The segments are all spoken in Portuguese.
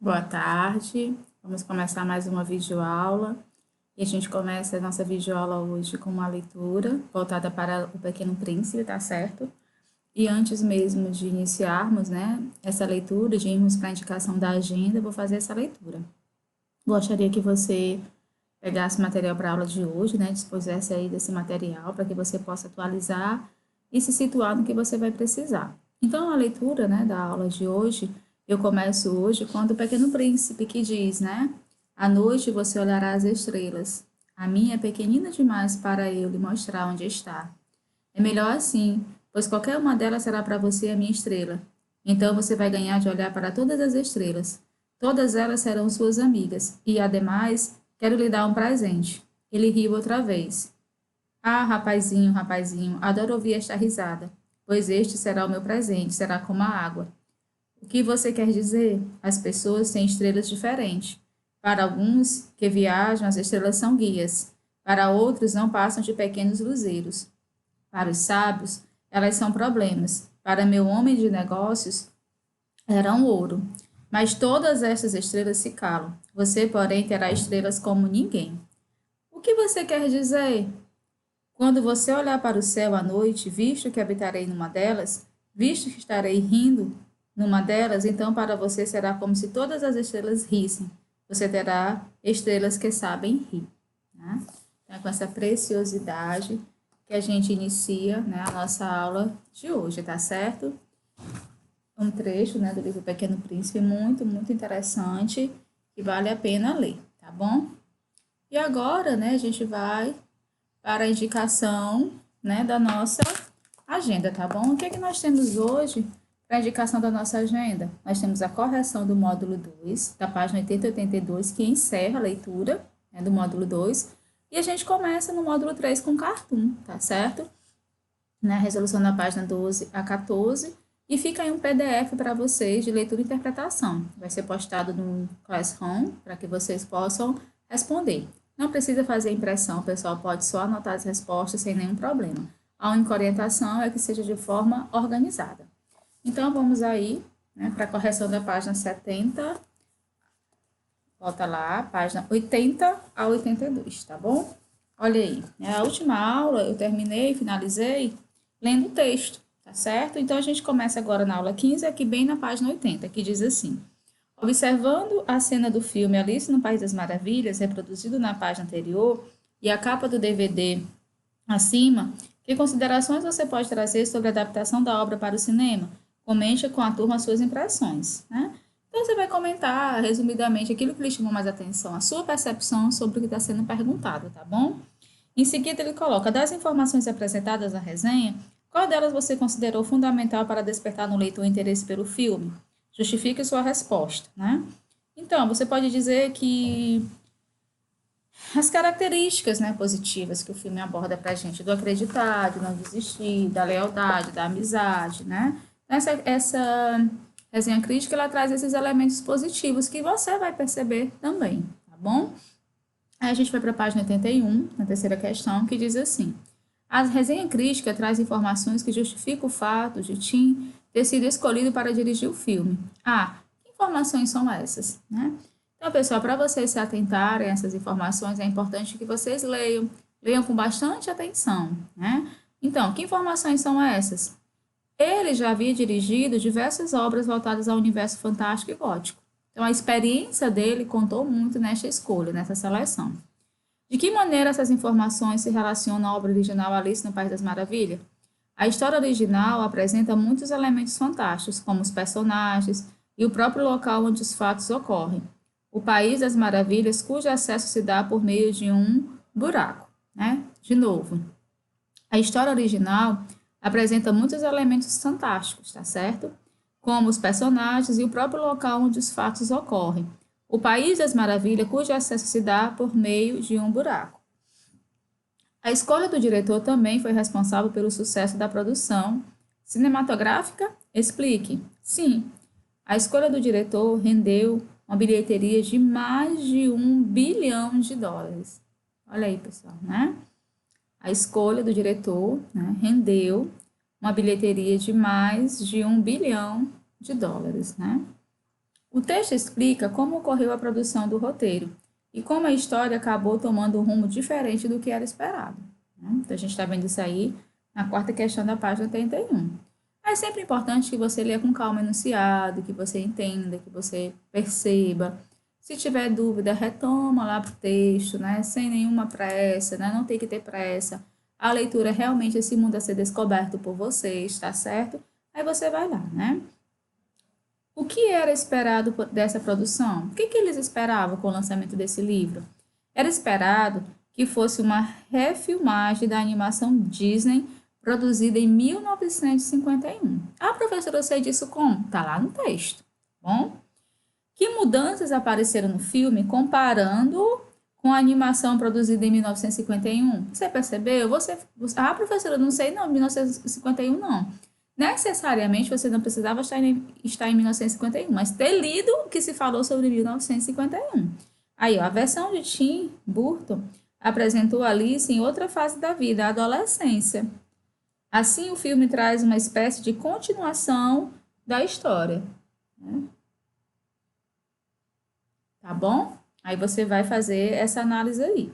Boa tarde, vamos começar mais uma videoaula. E a gente começa a nossa videoaula hoje com uma leitura voltada para o Pequeno Príncipe, tá certo? E antes mesmo de iniciarmos, né, essa leitura, de irmos para a indicação da agenda, eu vou fazer essa leitura. Gostaria que você pegasse o material para a aula de hoje, né, dispusesse aí desse material para que você possa atualizar e se situar no que você vai precisar. Então, a leitura, né, da aula de hoje, eu começo hoje com a do Pequeno Príncipe, que diz, né, à noite você olhará as estrelas. A minha é pequenina demais para eu lhe mostrar onde está. É melhor assim, pois qualquer uma delas será para você a minha estrela. Então você vai ganhar de olhar para todas as estrelas. Todas elas serão suas amigas. E, ademais, quero lhe dar um presente. Ele riu outra vez. Ah, rapazinho, rapazinho, adoro ouvir esta risada, pois este será o meu presente, será como a água. O que você quer dizer? As pessoas têm estrelas diferentes. Para alguns que viajam, as estrelas são guias. Para outros, não passam de pequenos luzeiros. Para os sábios, elas são problemas. Para meu homem de negócios, eram ouro. Mas todas estas estrelas se calam. Você, porém, terá estrelas como ninguém. O que você quer dizer? Quando você olhar para o céu à noite, visto que habitarei numa delas, visto que estarei rindo numa delas, então para você será como se todas as estrelas rissem. Você terá estrelas que sabem rir. Né? Então, é com essa preciosidade que a gente inicia, né, a nossa aula de hoje, tá certo? Um trecho, né, do livro Pequeno Príncipe, muito, muito interessante, que vale a pena ler, tá bom? E agora, né, a gente vai para a indicação, né, da nossa agenda, tá bom? O que é que nós temos hoje para a indicação da nossa agenda? Nós temos a correção do módulo 2, da página 80 e 82, que encerra a leitura, né, do módulo 2, e a gente começa no módulo 3 com cartoon, tá certo? Na resolução da página 12 a 14, e fica aí um PDF para vocês de leitura e interpretação. Vai ser postado no Classroom para que vocês possam responder. Não precisa fazer impressão, o pessoal pode só anotar as respostas sem nenhum problema. A única orientação é que seja de forma organizada. Então, vamos aí, né, para a correção da página 70. Volta lá, página 80 a 82, tá bom? Olha aí, a última aula eu terminei, finalizei, lendo o texto, tá certo? Então, a gente começa agora na aula 15, aqui bem na página 80, que diz assim: observando a cena do filme Alice no País das Maravilhas, reproduzido na página anterior, e a capa do DVD acima, que considerações você pode trazer sobre a adaptação da obra para o cinema? Comente com a turma suas impressões, né? Então, você vai comentar, resumidamente, aquilo que lhe chamou mais atenção, a sua percepção sobre o que está sendo perguntado, tá bom? Em seguida, ele coloca, das informações apresentadas na resenha, qual delas você considerou fundamental para despertar no leitor interesse pelo filme? Justifique sua resposta, né? Então, você pode dizer que as características, né, positivas que o filme aborda para a gente, do acreditar, de não desistir, da lealdade, da amizade, né? Essa resenha crítica, ela traz esses elementos positivos que você vai perceber também, tá bom? Aí a gente vai para a página 81, na terceira questão, que diz assim: a resenha crítica traz informações que justificam o fato de Tim ter sido escolhido para dirigir o filme. Ah, que informações são essas, né? Então, pessoal, para vocês se atentarem a essas informações, é importante que vocês leiam com bastante atenção, né? Então, que informações são essas? Ele já havia dirigido diversas obras voltadas ao universo fantástico e gótico. Então, a experiência dele contou muito nesta escolha, nessa seleção. De que maneira essas informações se relacionam à obra original Alice no País das Maravilhas? A história original apresenta muitos elementos fantásticos, como os personagens e o próprio local onde os fatos ocorrem. O País das Maravilhas, cujo acesso se dá por meio de um buraco, né? De novo, a história original apresenta muitos elementos fantásticos, tá certo? Como os personagens e o próprio local onde os fatos ocorrem. O País das Maravilhas, cujo acesso se dá por meio de um buraco. A escolha do diretor também foi responsável pelo sucesso da produção cinematográfica? Explique. Sim, a escolha do diretor rendeu uma bilheteria de mais de US$ 1 bilhão. Olha aí, pessoal, né? A escolha do diretor, né, rendeu uma bilheteria de mais de US$ 1 bilhão, né? O texto explica como ocorreu a produção do roteiro e como a história acabou tomando um rumo diferente do que era esperado. Então, a gente está vendo isso aí na quarta questão da página 31. É sempre importante que você leia com calma o enunciado, que você entenda, que você perceba. Se tiver dúvida, retoma lá para o texto, né? Sem nenhuma pressa, né? Não tem que ter pressa. A leitura é realmente esse mundo a ser descoberto por vocês, tá certo? Aí você vai lá, né? O que era esperado dessa produção? O que eles esperavam com o lançamento desse livro? Era esperado que fosse uma refilmagem da animação Disney produzida em 1951. A professora sei disso como? Tá lá no texto, bom? Que mudanças apareceram no filme comparando com a animação produzida em 1951? Você percebeu? Professora, não sei não, 1951 não. Necessariamente você não precisava estar em 1951, mas ter lido o que se falou sobre 1951. Aí, ó, a versão de Tim Burton apresentou Alice em outra fase da vida, a adolescência. Assim, o filme traz uma espécie de continuação da história. Né? Tá bom? Aí você vai fazer essa análise aí.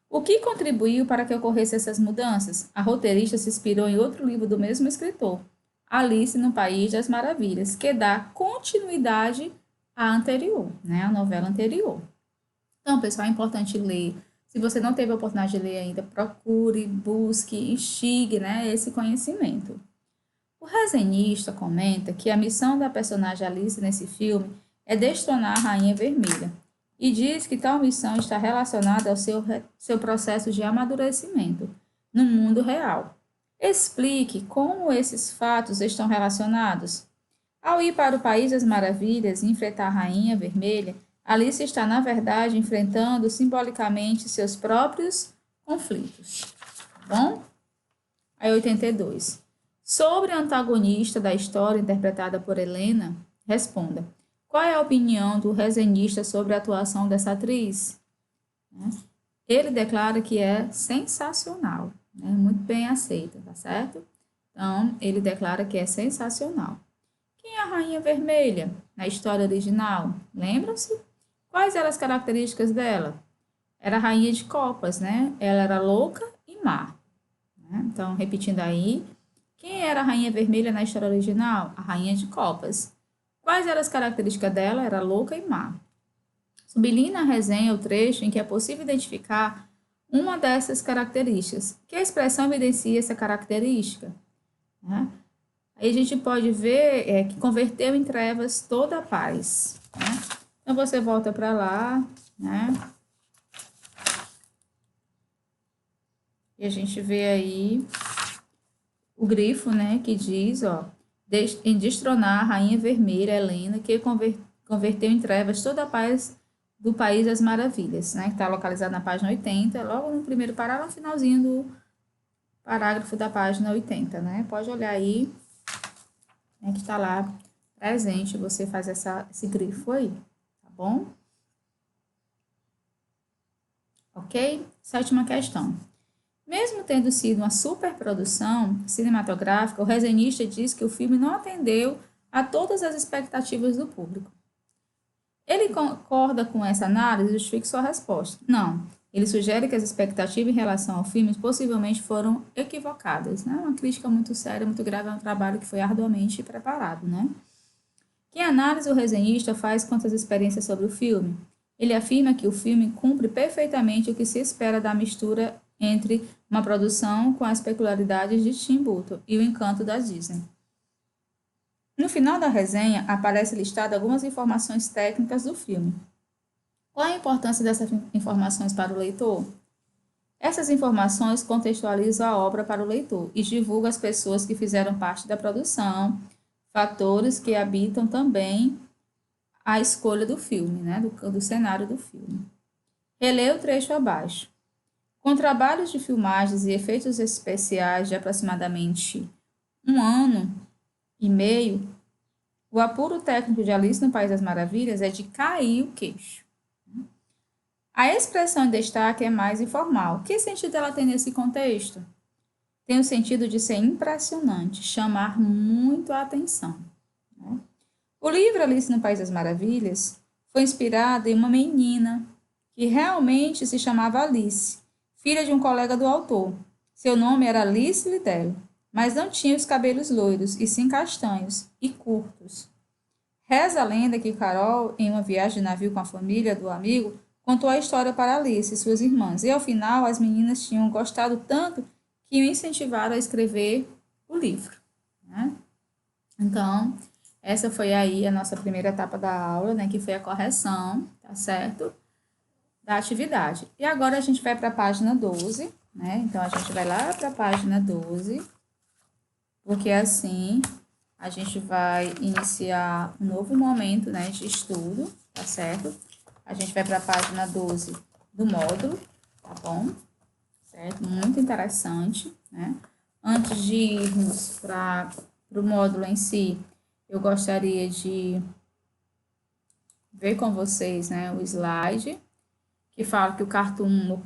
O que contribuiu para que ocorressem essas mudanças? A roteirista se inspirou em outro livro do mesmo escritor, Alice no País das Maravilhas, que dá continuidade à anterior, né? A novela anterior. Então, pessoal, é importante ler. Se você não teve a oportunidade de ler ainda, procure, busque, instigue, né, esse conhecimento. O resenhista comenta que a missão da personagem Alice nesse filme é destronar a Rainha Vermelha e diz que tal missão está relacionada ao seu processo de amadurecimento no mundo real. Explique como esses fatos estão relacionados. Ao ir para o País das Maravilhas e enfrentar a Rainha Vermelha, Alice está, na verdade, enfrentando simbolicamente seus próprios conflitos. Bom? Aí, 82. Sobre a antagonista da história, interpretada por Helena, responda. Qual é a opinião do resenhista sobre a atuação dessa atriz? Ele declara que é sensacional, né? Muito bem aceita, tá certo? Então, ele declara que é sensacional. Quem é a Rainha Vermelha na história original? Lembram-se? Quais eram as características dela? Era a rainha de copas, né? Ela era louca e má. Né? Então, repetindo aí, quem era a Rainha Vermelha na história original? A rainha de copas. Quais eram as características dela? Era louca e má. Sublinhe na resenha o trecho em que é possível identificar uma dessas características. Que expressão evidencia essa característica? Né? Aí a gente pode ver que converteu em trevas toda a paz. Né? Então, você volta para lá, né? E a gente vê aí o grifo, né, que diz, ó, em destronar a Rainha Vermelha, Helena, que converteu em trevas toda a paz do País das Maravilhas, né, que está localizado na página 80, logo no primeiro parágrafo, no finalzinho do parágrafo da página 80, né? Pode olhar aí, né, que está lá presente, você faz esse grifo aí, tá bom? Ok? Sétima questão. Mesmo tendo sido uma superprodução cinematográfica, o resenhista diz que o filme não atendeu a todas as expectativas do público. Ele concorda com essa análise e justifica sua resposta. Não. Ele sugere que as expectativas em relação ao filme possivelmente foram equivocadas. Né? Uma crítica muito séria, muito grave a um trabalho que foi arduamente preparado. Né? Que análise o resenhista faz quanto às experiências sobre o filme? Ele afirma que o filme cumpre perfeitamente o que se espera da mistura entre uma produção com as peculiaridades de Tim Burton e o encanto da Disney. No final da resenha, aparece listado algumas informações técnicas do filme. Qual a importância dessas informações para o leitor? Essas informações contextualizam a obra para o leitor e divulgam as pessoas que fizeram parte da produção, fatores que habitam também a escolha do filme, né, do cenário do filme. Releia o trecho abaixo. Com trabalhos de filmagens e efeitos especiais de aproximadamente 1 ano e meio, o apuro técnico de Alice no País das Maravilhas é de cair o queixo. A expressão em destaque é mais informal. Que sentido ela tem nesse contexto? Tem o sentido de ser impressionante, chamar muito a atenção. Né? O livro Alice no País das Maravilhas foi inspirado em uma menina que realmente se chamava Alice, filha de um colega do autor. Seu nome era Alice Liddell, mas não tinha os cabelos loiros, e sim castanhos e curtos. Reza a lenda que Carol, em uma viagem de navio com a família do amigo, contou a história para Alice e suas irmãs, e ao final as meninas tinham gostado tanto que o incentivaram a escrever o livro, né? Então, essa foi aí a nossa primeira etapa da aula, né, que foi a correção, tá certo? Da atividade. E agora a gente vai para a página 12, né? Então, a gente vai lá para a página 12, porque assim a gente vai iniciar um novo momento, né, de estudo, tá certo? A gente vai para a página 12 do módulo, tá bom? Certo? Muito interessante, né? Antes de irmos para o módulo em si, eu gostaria de ver com vocês, né, o slide que fala que o cartoon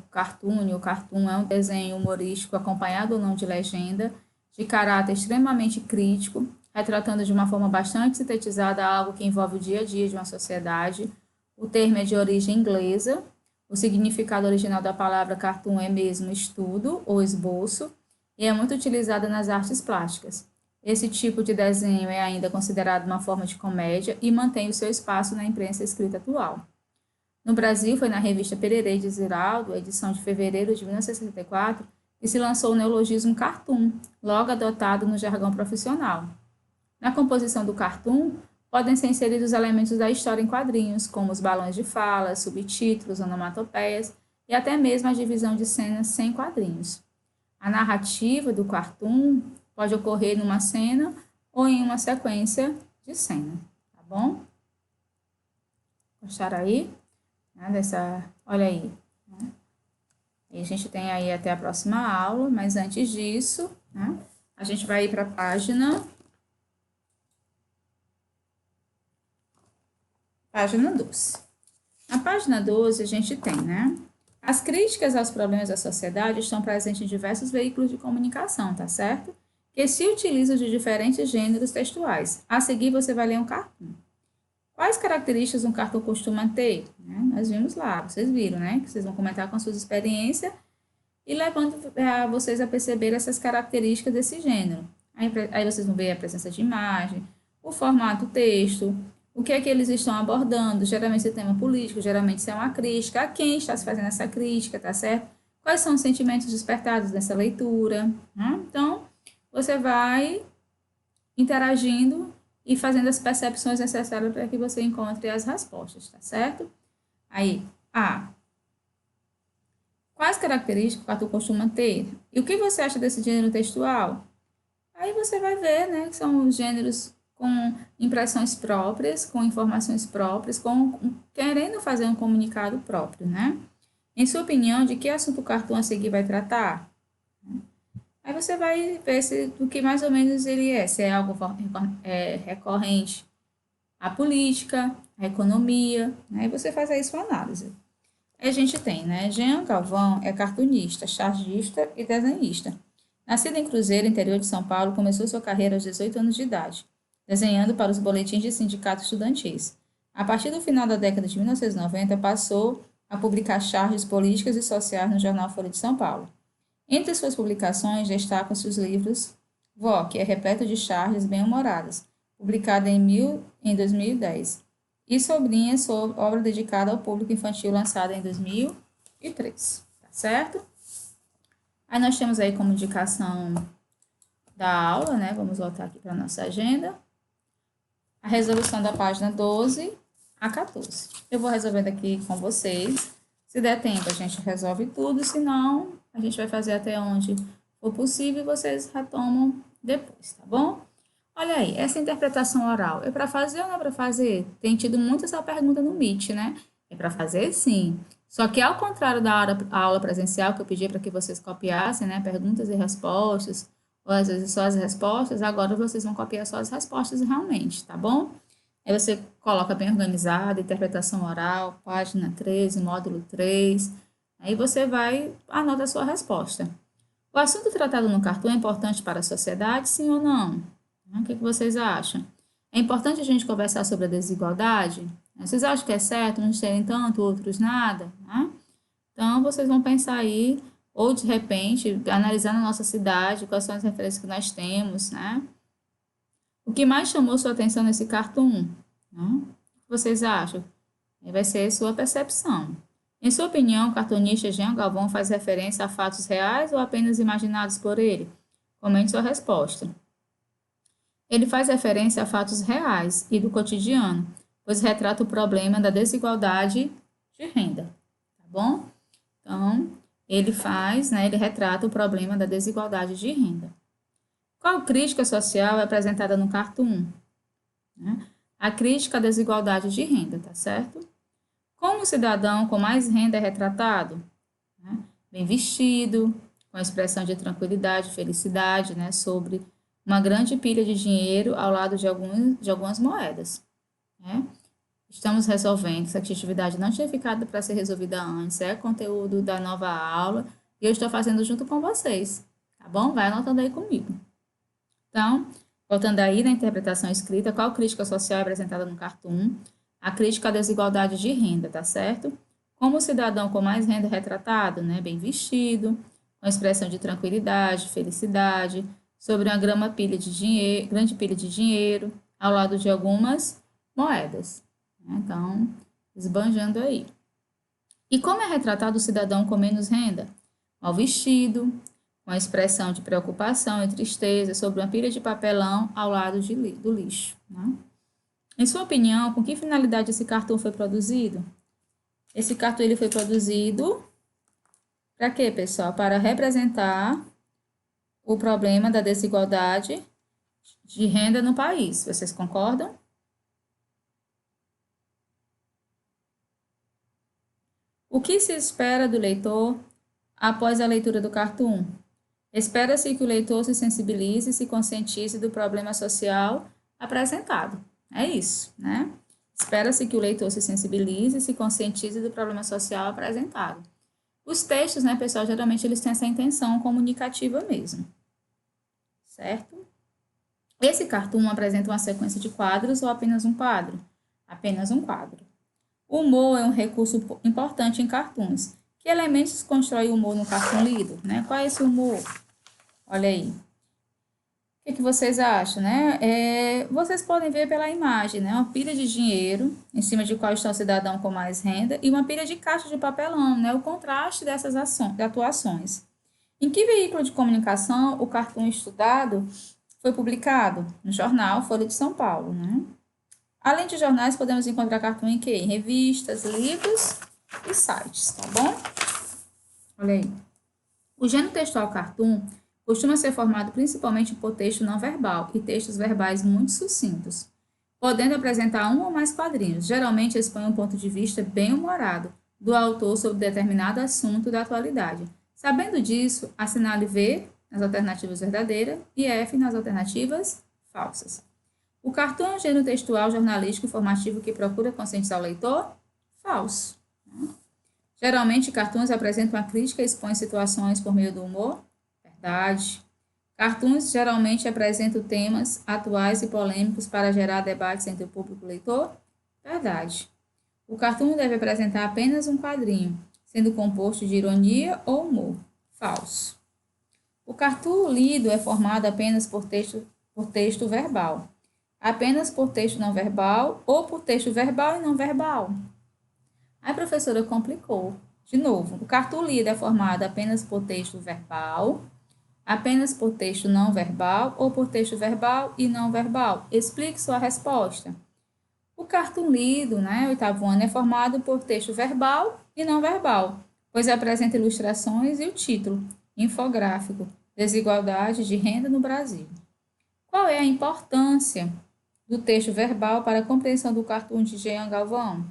é um desenho humorístico acompanhado ou não de legenda, de caráter extremamente crítico, retratando de uma forma bastante sintetizada algo que envolve o dia a dia de uma sociedade. O termo é de origem inglesa, o significado original da palavra cartoon é mesmo estudo ou esboço, e é muito utilizada nas artes plásticas. Esse tipo de desenho é ainda considerado uma forma de comédia e mantém o seu espaço na imprensa escrita atual. No Brasil, foi na revista Pererê de Ziraldo, edição de fevereiro de 1964, que se lançou o neologismo cartoon, logo adotado no jargão profissional. Na composição do cartoon, podem ser inseridos elementos da história em quadrinhos, como os balões de fala, subtítulos, onomatopeias e até mesmo a divisão de cenas sem quadrinhos. A narrativa do cartoon pode ocorrer numa cena ou em uma sequência de cena, tá bom? Gostaram aí? Olha aí. Né? E a gente tem aí até a próxima aula, mas antes disso, né, a gente vai ir para a página 12. Na página 12, a gente tem, né? As críticas aos problemas da sociedade estão presentes em diversos veículos de comunicação, tá certo? Que se utilizam de diferentes gêneros textuais. A seguir, você vai ler um cartoon. Quais características um cartoon costuma ter? Né? Nós vimos lá, vocês viram, né? Que vocês vão comentar com as suas experiências e levando vocês a perceber essas características desse gênero. Aí vocês vão ver a presença de imagem, o formato texto, o que é que eles estão abordando, geralmente esse tema político, geralmente isso é uma crítica, a quem está se fazendo essa crítica, tá certo? Quais são os sentimentos despertados nessa leitura, né? Então, você vai interagindo e fazendo as percepções necessárias para que você encontre as respostas, tá certo? Aí, quais características o cartoon costuma ter? E o que você acha desse gênero textual? Aí você vai ver, né, que são gêneros com impressões próprias, com informações próprias, querendo fazer um comunicado próprio, né? Em sua opinião, de que assunto o cartoon a seguir vai tratar? Aí você vai ver do que mais ou menos ele é, se é algo recorrente à política, à economia, né? E você faz aí sua análise. Aí a gente tem, né? Jean Galvão é cartunista, chargista e desenhista. Nascido em Cruzeiro, interior de São Paulo, começou sua carreira aos 18 anos de idade, desenhando para os boletins de sindicatos estudantis. A partir do final da década de 1990, passou a publicar charges políticas e sociais no jornal Folha de São Paulo. Entre suas publicações destacam-se os livros Vó, que é repleto de charges bem-humoradas, publicado em 2010, e Sobrinha, sua obra dedicada ao público infantil, lançada em 2003, tá certo? Aí nós temos aí como indicação da aula, né? Vamos voltar aqui para a nossa agenda. A resolução da página 12 a 14. Eu vou resolvendo aqui com vocês. Se der tempo, a gente resolve tudo, se não, a gente vai fazer até onde for possível e vocês retomam depois, tá bom? Olha aí, essa interpretação oral é para fazer ou não é para fazer? Tem tido muito essa pergunta no Meet, né? É para fazer, sim. Só que ao contrário da aula presencial, que eu pedi para que vocês copiassem, né? Perguntas e respostas, ou às vezes só as respostas, agora vocês vão copiar só as respostas realmente, tá bom? Aí você coloca bem organizado, interpretação oral, página 13, módulo 3. Aí você vai, anota a sua resposta. O assunto tratado no cartoon é importante para a sociedade, sim ou não? O que vocês acham? É importante a gente conversar sobre a desigualdade. Vocês acham que é certo uns terem tanto, outros nada, né? Então, vocês vão pensar aí, ou de repente, analisando a nossa cidade, quais são as referências que nós temos, né? O que mais chamou sua atenção nesse cartoon? Né? O que vocês acham? Vai ser sua percepção. Em sua opinião, o cartunista Jean Galvão faz referência a fatos reais ou apenas imaginados por ele? Comente sua resposta. Ele faz referência a fatos reais e do cotidiano, pois retrata o problema da desigualdade de renda, tá bom? Então, ele retrata o problema da desigualdade de renda. Qual crítica social é apresentada no cartoon? Né? A crítica à desigualdade de renda, tá certo? Como o cidadão com mais renda é retratado? Né? Bem vestido, com expressão de tranquilidade, felicidade, né? Sobre uma grande pilha de dinheiro ao lado de algumas moedas. Né? Estamos resolvendo, essa atividade não tinha ficado para ser resolvida antes, é conteúdo da nova aula e eu estou fazendo junto com vocês, tá bom? Vai anotando aí comigo. Então, voltando aí na interpretação escrita, qual crítica social é apresentada no cartoon? A crítica à desigualdade de renda, tá certo? Como o cidadão com mais renda é retratado, né? Bem vestido, com expressão de tranquilidade, felicidade, sobre uma grande pilha de dinheiro, ao lado de algumas moedas. Então, esbanjando aí. E como é retratado o cidadão com menos renda? Mal vestido, com expressão de preocupação e tristeza sobre uma pilha de papelão ao lado do lixo. Né? Em sua opinião, com que finalidade esse cartoon foi produzido? Esse cartoon ele foi produzido para quê, pessoal? Para representar o problema da desigualdade de renda no país. Vocês concordam? O que se espera do leitor após a leitura do cartoon? Espera-se que o leitor se sensibilize e se conscientize do problema social apresentado. É isso, né? Espera-se que o leitor se sensibilize e se conscientize do problema social apresentado. Os textos, né, pessoal, geralmente eles têm essa intenção comunicativa mesmo. Certo? Esse cartoon apresenta uma sequência de quadros ou apenas um quadro? Apenas um quadro. O humor é um recurso importante em cartoons. Que elementos constrói o humor no cartoon lido? Né? Qual é esse humor? Olha aí. O que vocês acham, né? Vocês podem ver pela imagem, né? Uma pilha de dinheiro, em cima de qual está o cidadão com mais renda, e uma pilha de caixa de papelão, né? O contraste dessas atuações. Em que veículo de comunicação o cartoon estudado foi publicado? No jornal Folha de São Paulo, né? Além de jornais, podemos encontrar cartoon em quê? Em revistas, livros e sites, tá bom? Olha aí. O gênero textual cartoon costuma ser formado principalmente por texto não verbal e textos verbais muito sucintos, podendo apresentar um ou mais quadrinhos. Geralmente expõe um ponto de vista bem humorado do autor sobre determinado assunto da atualidade. Sabendo disso, assinale V nas alternativas verdadeiras e F nas alternativas falsas. O cartoon é um gênero textual, jornalístico e informativo que procura conscientizar o leitor? Falso. Geralmente, cartoons apresentam uma crítica e expõem situações por meio do humor? Verdade. Cartoons geralmente apresentam temas atuais e polêmicos para gerar debates entre o público leitor? Verdade. O cartoon deve apresentar apenas um quadrinho, sendo composto de ironia ou humor? Falso. O cartoon lido é formado apenas por texto verbal, apenas por texto não verbal ou por texto verbal e não verbal? A professora complicou. De novo, o cartoon lido é formado apenas por texto verbal, apenas por texto não verbal ou por texto verbal e não verbal? Explique sua resposta. O cartoon lido, né, oitavo ano, é formado por texto verbal e não verbal, pois apresenta ilustrações e o título, infográfico, desigualdade de renda no Brasil. Qual é a importância do texto verbal para a compreensão do cartoon de Jean Galvão?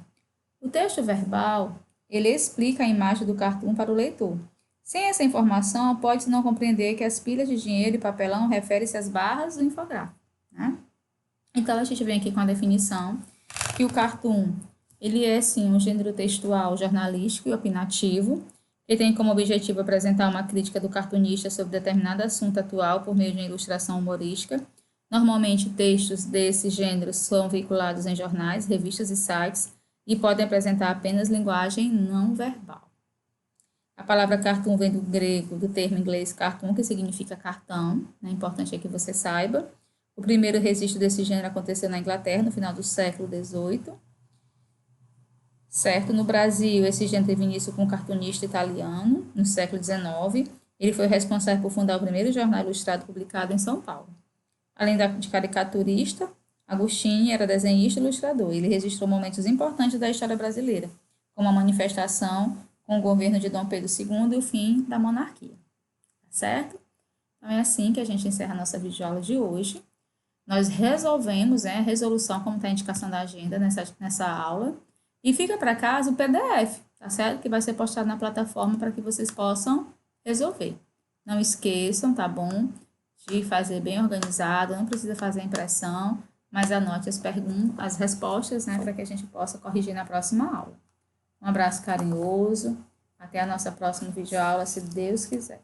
O texto verbal, ele explica a imagem do cartoon para o leitor. Sem essa informação, pode-se não compreender que as pilhas de dinheiro e papelão referem-se às barras do infográfico. Né? Então, a gente vem aqui com a definição que o cartoon, ele é, sim, um gênero textual jornalístico e opinativo, que tem como objetivo apresentar uma crítica do cartunista sobre determinado assunto atual por meio de uma ilustração humorística. Normalmente, textos desse gênero são veiculados em jornais, revistas e sites e podem apresentar apenas linguagem não verbal. A palavra cartoon vem do grego, do termo inglês cartoon, que significa cartão. É importante que você saiba. O primeiro registro desse gênero aconteceu na Inglaterra, no final do século XVIII. Certo? No Brasil, esse gênero teve início com um cartunista italiano, no século XIX. Ele foi responsável por fundar o primeiro jornal ilustrado publicado em São Paulo. Além de caricaturista, Agostinho era desenhista e ilustrador. Ele registrou momentos importantes da história brasileira, como a manifestação com o governo de Dom Pedro II e o fim da monarquia. Tá certo? Então, é assim que a gente encerra a nossa videoaula de hoje. Nós resolvemos, a resolução, como está a indicação da agenda nessa aula. E fica para casa o PDF, tá certo? Que vai ser postado na plataforma para que vocês possam resolver. Não esqueçam, tá bom? De fazer bem organizado, não precisa fazer impressão, mas anote as respostas, né, para que a gente possa corrigir na próxima aula. Um abraço carinhoso, até a nossa próxima videoaula, se Deus quiser.